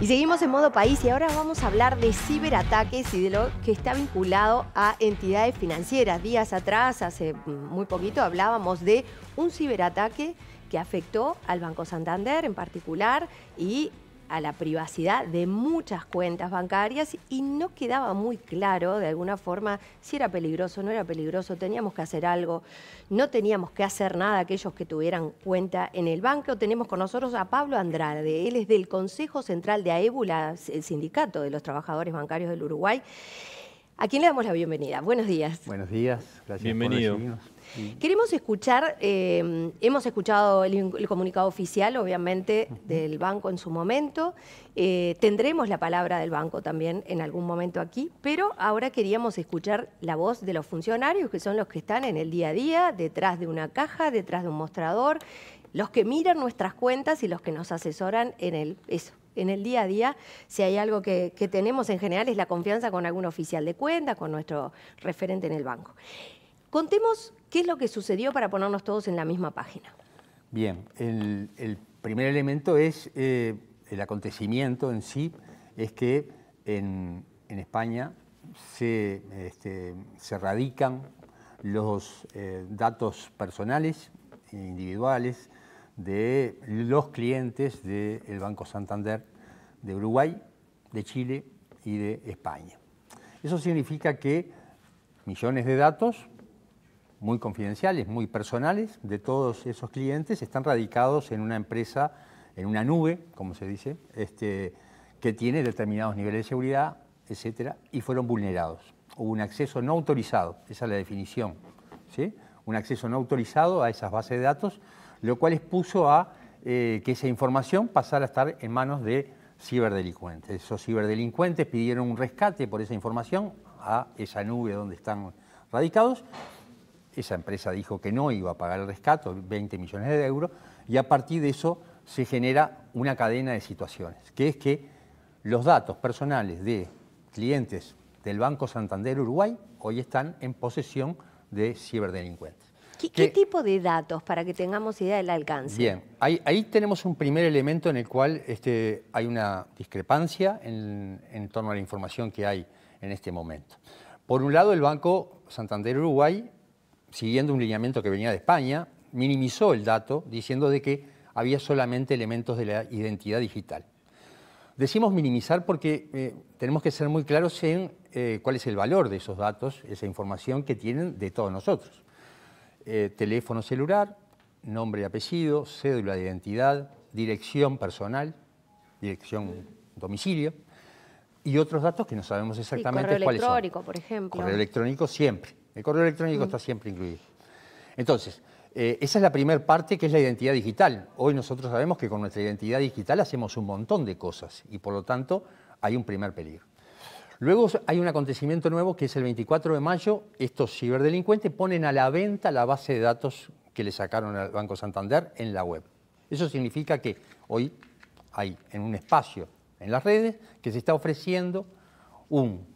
Y seguimos en modo país y ahora vamos a hablar de ciberataques y de lo que está vinculado a entidades financieras. Días atrás, hace muy poquito, hablábamos de un ciberataque que afectó al Banco Santander en particular y a la privacidad de muchas cuentas bancarias y no quedaba muy claro de alguna forma si era peligroso, no era peligroso, teníamos que hacer algo, no teníamos que hacer nada aquellos que tuvieran cuenta en el banco. Tenemos con nosotros a Pablo Andrade, él es del Consejo Central de AEBU, el sindicato de los trabajadores bancarios del Uruguay, a quien le damos la bienvenida. Buenos días. Buenos días, gracias. Bienvenido. Por recibirnos. Queremos escuchar, hemos escuchado el comunicado oficial, obviamente, del banco en su momento. Tendremos la palabra del banco también en algún momento aquí, pero ahora queríamos escuchar la voz de los funcionarios, que son los que están en el día a día, detrás de una caja, detrás de un mostrador, los que miran nuestras cuentas y los que nos asesoran en el día a día. Si hay algo que tenemos en general es la confianza con algún oficial de cuenta, con nuestro referente en el banco. Contemos qué es lo que sucedió para ponernos todos en la misma página. Bien, el primer elemento es el acontecimiento en sí, es que en España se radican los datos personales e individuales de los clientes del Banco Santander de Uruguay, de Chile y de España. Eso significa que millones de datos muy confidenciales, muy personales, de todos esos clientes están radicados en una empresa, en una nube, como se dice, que tiene determinados niveles de seguridad, etcétera, y fueron vulnerados. Hubo un acceso no autorizado, esa es la definición, ¿sí? Un acceso no autorizado a esas bases de datos, lo cual expuso a que esa información pasara a estar en manos de ciberdelincuentes. Esos ciberdelincuentes pidieron un rescate por esa información a esa nube donde están radicados. Esa empresa dijo que no iba a pagar el rescate, 20 millones de euros, y a partir de eso se genera una cadena de situaciones, que es que los datos personales de clientes del Banco Santander Uruguay hoy están en posesión de ciberdelincuentes. ¿Qué tipo de datos, para que tengamos idea del alcance? Bien, ahí tenemos un primer elemento en el cual hay una discrepancia en torno a la información que hay en este momento. Por un lado, el Banco Santander Uruguay, siguiendo un lineamiento que venía de España, minimizó el dato diciendo de que había solamente elementos de la identidad digital. Decimos minimizar porque tenemos que ser muy claros en cuál es el valor de esos datos, esa información que tienen de todos nosotros. Teléfono celular, nombre y apellido, cédula de identidad, dirección personal, dirección domicilio y otros datos que no sabemos exactamente cuáles son. Correo electrónico, por ejemplo. Correo electrónico siempre. El correo electrónico está siempre incluido. Entonces, esa es la primera parte, que es la identidad digital. Hoy nosotros sabemos que con nuestra identidad digital hacemos un montón de cosas y por lo tanto hay un primer peligro. Luego hay un acontecimiento nuevo que es el 24 de mayo, estos ciberdelincuentes ponen a la venta la base de datos que le sacaron al Banco Santander en la web. Eso significa que hoy hay en un espacio en las redes que se está ofreciendo un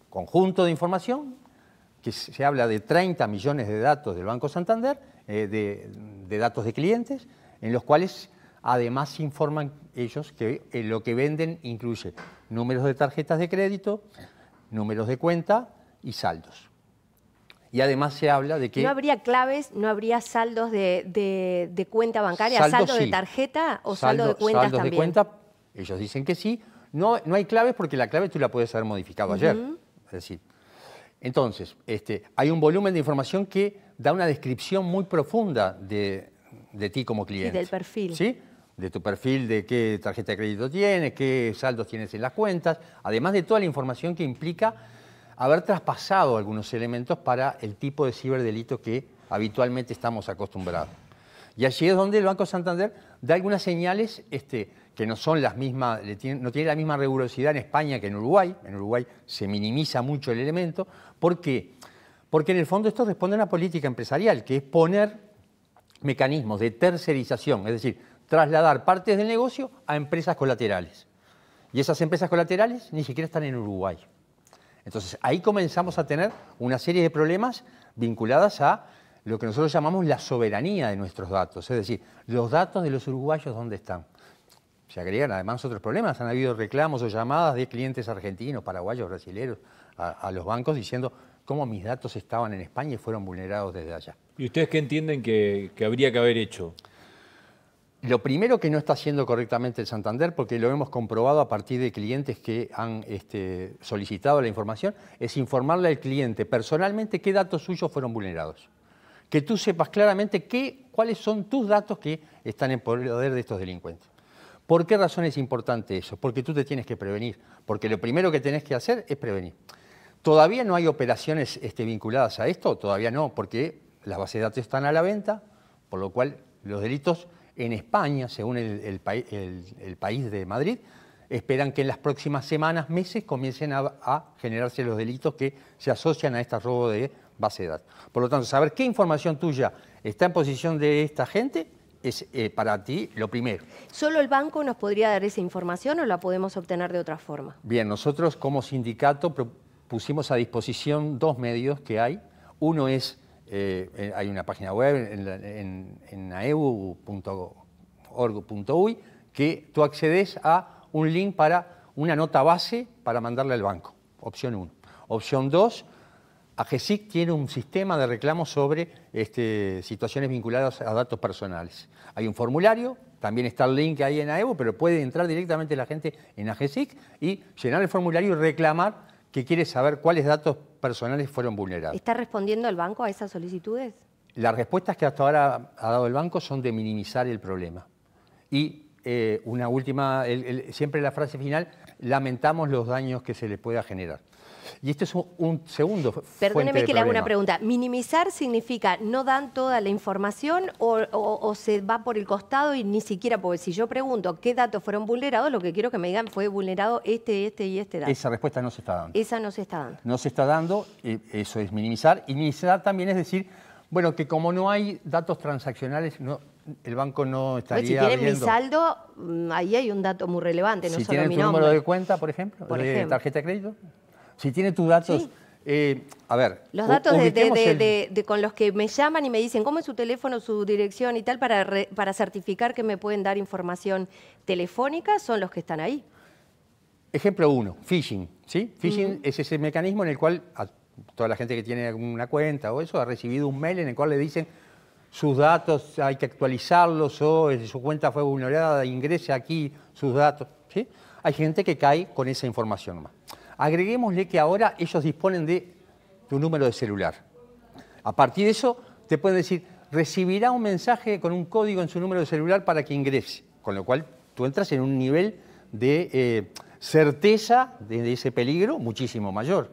conjunto de información que se habla de 30 millones de datos del Banco Santander, de datos de clientes, en los cuales además informan ellos que lo que venden incluye números de tarjetas de crédito, números de cuenta y saldos. Y además se habla de que... ¿No habría claves, no habría saldos de cuenta bancaria, saldo de tarjeta o saldo de cuentas saldos también? De cuenta, ellos dicen que sí. No hay claves porque la clave tú la puedes haber modificado ayer. Es decir, entonces, hay un volumen de información que da una descripción muy profunda de ti como cliente. Y del perfil. ¿Sí? De tu perfil, de qué tarjeta de crédito tienes, qué saldos tienes en las cuentas, además de toda la información que implica haber traspasado algunos elementos para el tipo de ciberdelito que habitualmente estamos acostumbrados. Y allí es donde el Banco Santander da algunas señales que no son las mismas, no tiene la misma rigurosidad en España que en Uruguay. En Uruguay se minimiza mucho el elemento. ¿Por qué? Porque en el fondo esto responde a una política empresarial, que es poner mecanismos de tercerización, es decir, trasladar partes del negocio a empresas colaterales. Y esas empresas colaterales ni siquiera están en Uruguay. Entonces, ahí comenzamos a tener una serie de problemas vinculados a lo que nosotros llamamos la soberanía de nuestros datos, es decir, los datos de los uruguayos, ¿dónde están? se agregan además otros problemas. Han habido reclamos o llamadas de clientes argentinos, paraguayos, brasileños a los bancos diciendo cómo mis datos estaban en España y fueron vulnerados desde allá. ¿Y ustedes qué entienden que habría que haber hecho? Lo primero que no está haciendo correctamente el Santander, porque lo hemos comprobado a partir de clientes que han solicitado la información, es informarle al cliente personalmente qué datos suyos fueron vulnerados. Que tú sepas claramente cuáles son tus datos que están en poder de estos delincuentes. ¿Por qué razón es importante eso? Porque tú te tienes que prevenir, porque lo primero que tenés que hacer es prevenir. Todavía no hay operaciones vinculadas a esto, todavía no, porque las bases de datos están a la venta, por lo cual los delitos en España, según el país de Madrid, esperan que en las próximas semanas, meses, comiencen a generarse los delitos que se asocian a este robo de base de datos. Por lo tanto, saber qué información tuya está en posesión de esta gente es para ti lo primero. ¿Solo el banco nos podría dar esa información o la podemos obtener de otra forma? Bien, nosotros como sindicato pusimos a disposición dos medios que hay. Uno es hay una página web en aeu.org.uy que tú accedes a un link para una nota base para mandarle al banco, opción 1. Opción 2, AGESIC tiene un sistema de reclamos sobre situaciones vinculadas a datos personales. Hay un formulario, también está el link ahí en AEU, pero puede entrar directamente la gente en AGESIC y llenar el formulario y reclamar que quiere saber cuáles datos personales fueron vulnerados. ¿Está respondiendo el banco a esas solicitudes? Las respuestas que hasta ahora ha dado el banco son de minimizar el problema. Y una última, siempre la frase final, lamentamos los daños que se le pueda generar. Y este es un segundo fuente de problema. Perdóneme que le haga una pregunta. ¿Minimizar significa no dan toda la información o se va por el costado y ni siquiera, porque si yo pregunto qué datos fueron vulnerados, lo que quiero que me digan fue vulnerado este y este dato? Esa respuesta no se está dando. Esa no se está dando. No se está dando, eso es minimizar. Y minimizar también es decir, bueno, que como no hay datos transaccionales, el banco no estaría Si tienen viendo. mi saldo, ahí hay un dato muy relevante, no si solo mi tiene tu nombre. número de cuenta, por ejemplo, de tarjeta de crédito. Si tiene tus datos, Sí. a ver. Los datos con los que me llaman y me dicen cómo es su teléfono, su dirección y tal, para certificar que me pueden dar información telefónica, son los que están ahí. Ejemplo 1, phishing. ¿Sí? Phishing es ese mecanismo en el cual toda la gente que tiene una cuenta o eso ha recibido un mail en el cual le dicen sus datos hay que actualizarlos o su cuenta fue vulnerada, ingrese aquí sus datos. ¿Sí? Hay gente que cae con esa información nomás. Agreguémosle que ahora ellos disponen de tu número de celular. A partir de eso te pueden decir, recibirá un mensaje con un código en su número de celular para que ingrese. Con lo cual tú entras en un nivel de certeza de ese peligro muchísimo mayor.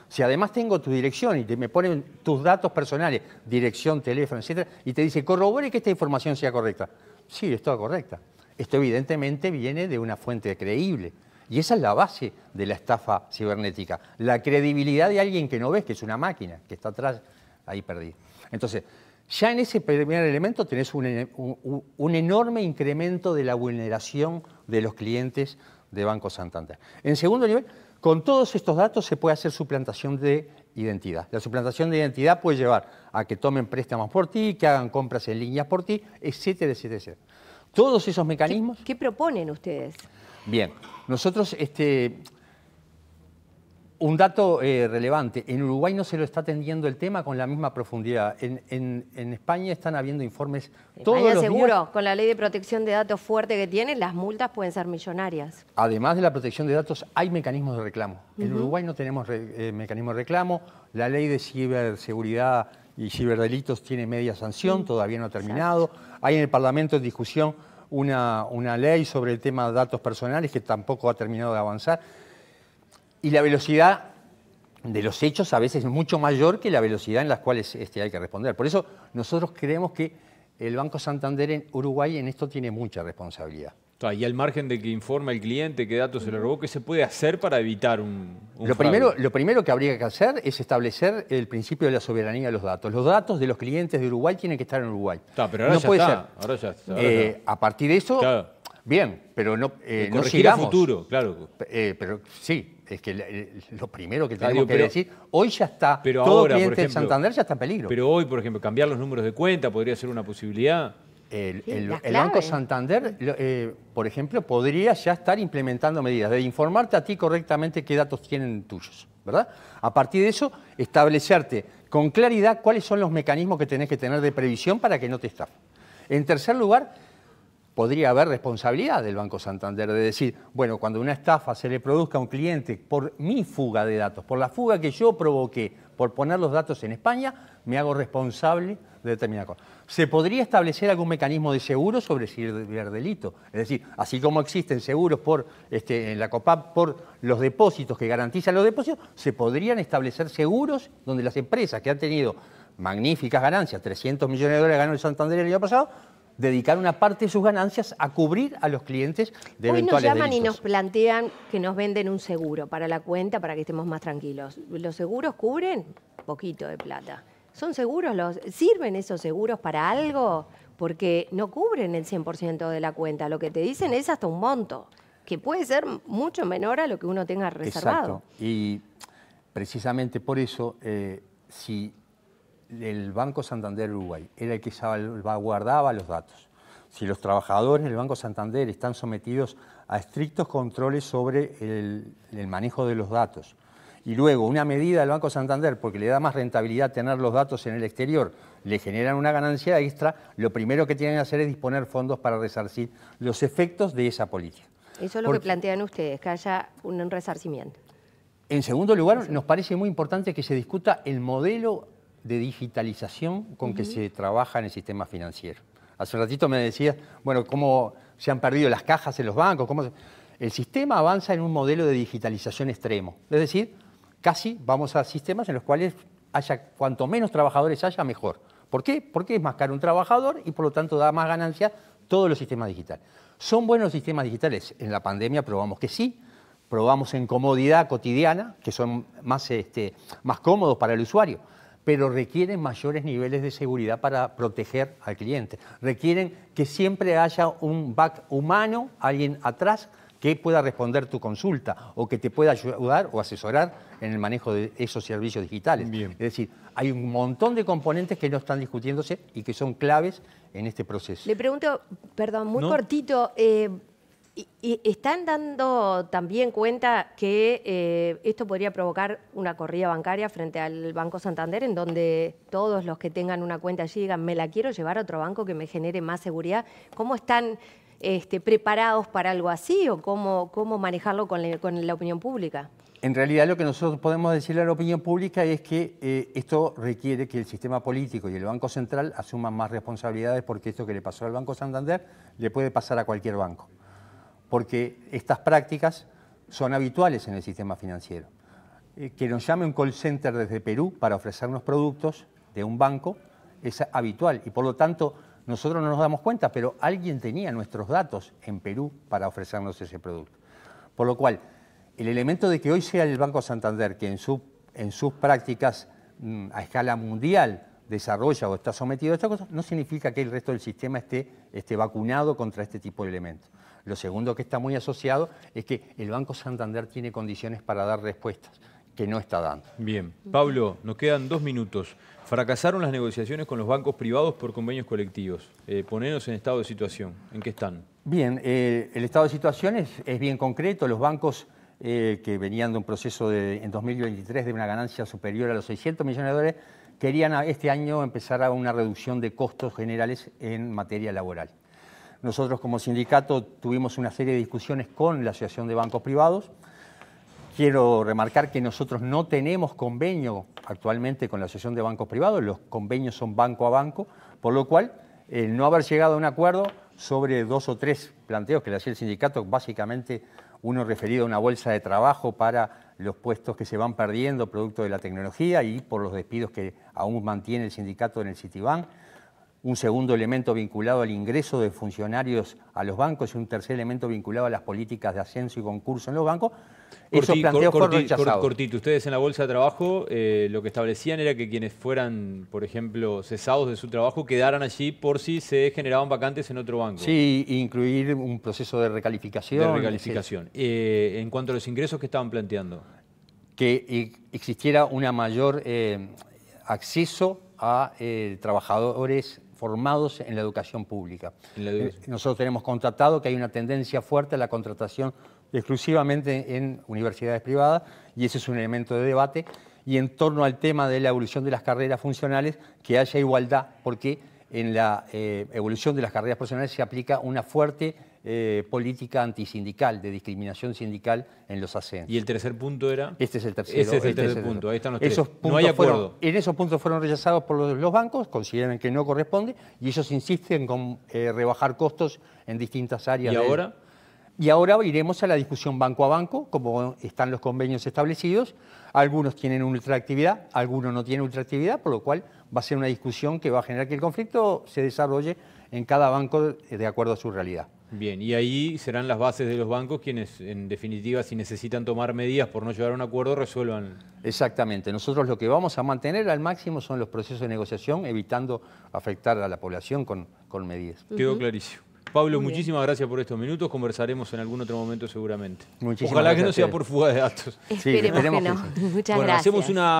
Si además tengo tu dirección y me ponen tus datos personales, dirección, teléfono, etcétera, y te dice, corrobore que esta información sea correcta. Sí, es toda correcta. Esto evidentemente viene de una fuente creíble. Y esa es la base de la estafa cibernética. La credibilidad de alguien que no ves, que es una máquina, que está atrás, ahí perdida. Entonces, ya en ese primer elemento tenés un enorme incremento de la vulneración de los clientes de Banco Santander. En segundo nivel, con todos estos datos se puede hacer suplantación de identidad. La suplantación de identidad puede llevar a que tomen préstamos por ti, que hagan compras en línea por ti, etcétera, etcétera, etcétera. Todos esos mecanismos... ¿Qué proponen ustedes? Bien, nosotros, un dato relevante, en Uruguay no se lo está atendiendo el tema con la misma profundidad. En España están habiendo informes todos los días. Seguro, con la ley de protección de datos fuerte que tienen, las multas pueden ser millonarias. Además de la protección de datos, hay mecanismos de reclamo. En Uruguay no tenemos mecanismos de reclamo. La ley de ciberseguridad y ciberdelitos tiene media sanción, todavía no ha terminado. Exacto. Hay en el Parlamento en discusión una ley sobre el tema de datos personales que tampoco ha terminado de avanzar. Y la velocidad de los hechos a veces es mucho mayor que la velocidad en las cuales hay que responder. Por eso nosotros creemos que el Banco Santander en Uruguay en esto tiene mucha responsabilidad. Y al margen de que informe el cliente qué datos se le robó, ¿qué se puede hacer para evitar un fraude? Lo primero que habría que hacer es establecer el principio de la soberanía de los datos. Los datos de los clientes de Uruguay tienen que estar en Uruguay. Pero ahora no ya puede está. ser. Ahora ya está. A partir de eso, bien, pero no sigamos. Futuro, claro. Pero sí, es que lo primero que tenemos que decir, hoy ya está, todo ahora, cliente de Santander ya está en peligro. Pero hoy, por ejemplo, cambiar los números de cuenta podría ser una posibilidad. el Banco Santander, por ejemplo, podría ya estar implementando medidas de informarte a ti correctamente qué datos tienen tuyos, ¿verdad? A partir de eso, establecerte con claridad cuáles son los mecanismos que tenés que tener de previsión para que no te estafen. En tercer lugar, podría haber responsabilidad del Banco Santander de decir, bueno, cuando una estafa se le produzca a un cliente por mi fuga de datos, por la fuga que yo provoqué, por poner los datos en España, me hago responsable de determinada cosa. ¿Se podría establecer algún mecanismo de seguro sobre ciberdelito? Es decir, así como existen seguros en la COPAP por los depósitos que garantizan los depósitos, se podrían establecer seguros donde las empresas que han tenido magníficas ganancias, 300 millones de dólares ganó el Santander el año pasado, dedicar una parte de sus ganancias a cubrir a los clientes de eventuales Hoy nos llaman delitos. y nos plantean que nos venden un seguro para la cuenta para que estemos más tranquilos. ¿Los seguros cubren? Poquito de plata. ¿Son seguros? ¿Sirven esos seguros para algo? Porque no cubren el 100% de la cuenta. Lo que te dicen es hasta un monto, que puede ser mucho menor a lo que uno tenga reservado. Exacto. Y precisamente por eso, si el Banco Santander Uruguay era el que salvaguardaba los datos, si los trabajadores del Banco Santander están sometidos a estrictos controles sobre el manejo de los datos, y luego una medida del Banco Santander, porque le da más rentabilidad tener los datos en el exterior, le generan una ganancia extra, lo primero que tienen que hacer es disponer fondos para resarcir los efectos de esa política. Eso es lo que plantean ustedes, que haya un resarcimiento. En segundo lugar, nos parece muy importante que se discuta el modelo de digitalización con que se trabaja en el sistema financiero. Hace un ratito me decías, bueno, cómo se han perdido las cajas en los bancos. El sistema avanza en un modelo de digitalización extremo. Es decir, casi vamos a sistemas en los cuales haya cuanto menos trabajadores haya, mejor. ¿Por qué? Porque es más caro un trabajador y por lo tanto da más ganancia todos los sistemas digitales. ¿Son buenos los sistemas digitales? En la pandemia probamos que sí. Probamos en comodidad cotidiana, que son más cómodos para el usuario, pero requieren mayores niveles de seguridad para proteger al cliente. Requieren que siempre haya un back humano, alguien atrás, que pueda responder tu consulta o que te pueda ayudar o asesorar en el manejo de esos servicios digitales. Bien. Es decir, hay un montón de componentes que no están discutiéndose y que son claves en este proceso. Le pregunto, perdón, muy cortito, ¿y están dando también cuenta que esto podría provocar una corrida bancaria frente al Banco Santander, en donde todos los que tengan una cuenta allí digan, me la quiero llevar a otro banco que me genere más seguridad? ¿Cómo están preparados para algo así o cómo manejarlo con la opinión pública? En realidad lo que nosotros podemos decirle a la opinión pública es que esto requiere que el sistema político y el Banco Central asuman más responsabilidades, porque esto que le pasó al Banco Santander le puede pasar a cualquier banco. Porque estas prácticas son habituales en el sistema financiero. Que nos llame un call center desde Perú para ofrecernos productos de un banco es habitual y por lo tanto nosotros no nos damos cuenta, pero alguien tenía nuestros datos en Perú para ofrecernos ese producto. Por lo cual, el elemento de que hoy sea el Banco Santander que en sus prácticas a escala mundial desarrolla o está sometido a estas cosas, no significa que el resto del sistema esté vacunado contra este tipo de elementos. Lo segundo que está muy asociado es que el Banco Santander tiene condiciones para dar respuestas que no está dando. Bien. Pablo, nos quedan 2 minutos. Fracasaron las negociaciones con los bancos privados por convenios colectivos. Ponenos en estado de situación. ¿En qué están? Bien, el estado de situación es bien concreto. Los bancos que venían de un proceso en 2023 de una ganancia superior a los 600 millones de dólares, querían este año empezar a una reducción de costos generales en materia laboral. Nosotros como sindicato tuvimos una serie de discusiones con la Asociación de Bancos Privados. Quiero remarcar que nosotros no tenemos convenio actualmente con la Asociación de Bancos Privados, los convenios son banco a banco, por lo cual el no haber llegado a un acuerdo sobre 2 o 3 planteos que le hacía el sindicato, básicamente uno referido a una bolsa de trabajo para los puestos que se van perdiendo producto de la tecnología y por los despidos que aún mantiene el sindicato en el Citibank. Un segundo elemento vinculado al ingreso de funcionarios a los bancos y un tercer elemento vinculado a las políticas de ascenso y concurso en los bancos. Esos planteos fueron rechazados. Cortito, ustedes en la Bolsa de Trabajo lo que establecían era que quienes fueran, por ejemplo, cesados de su trabajo quedaran allí por si se generaban vacantes en otro banco. Sí, incluir un proceso de recalificación. De recalificación. En cuanto a los ingresos que estaban planteando. Que existiera una mayor acceso a trabajadores formados en la educación pública. Nosotros tenemos contratado que hay una tendencia fuerte a la contratación exclusivamente en universidades privadas y ese es un elemento de debate. Y en torno al tema de la evolución de las carreras funcionales, que haya igualdad, porque en la evolución de las carreras profesionales se aplica una fuerte política antisindical, de discriminación sindical en los ascensos. ¿Y el tercer punto era? Este es el tercero. Ese es el tercer punto, ahí están los tres. Esos No hay acuerdo. En esos puntos fueron rechazados por los bancos, consideran que no corresponde, y ellos insisten con rebajar costos en distintas áreas. ¿Y ahora? Y ahora iremos a la discusión banco a banco, como están los convenios establecidos. Algunos tienen ultraactividad, algunos no tienen ultraactividad, por lo cual va a ser una discusión que va a generar que el conflicto se desarrolle en cada banco de acuerdo a su realidad. Bien, y ahí serán las bases de los bancos quienes, en definitiva, si necesitan tomar medidas por no llegar a un acuerdo, resuelvan. Exactamente. Nosotros lo que vamos a mantener al máximo son los procesos de negociación, evitando afectar a la población con medidas. Quedó clarísimo. Pablo, muchísimas gracias por estos minutos. Conversaremos en algún otro momento seguramente. Muchísimas Ojalá gracias que no sea por fuga de datos. Esperemos que no. Muchas gracias. Hacemos una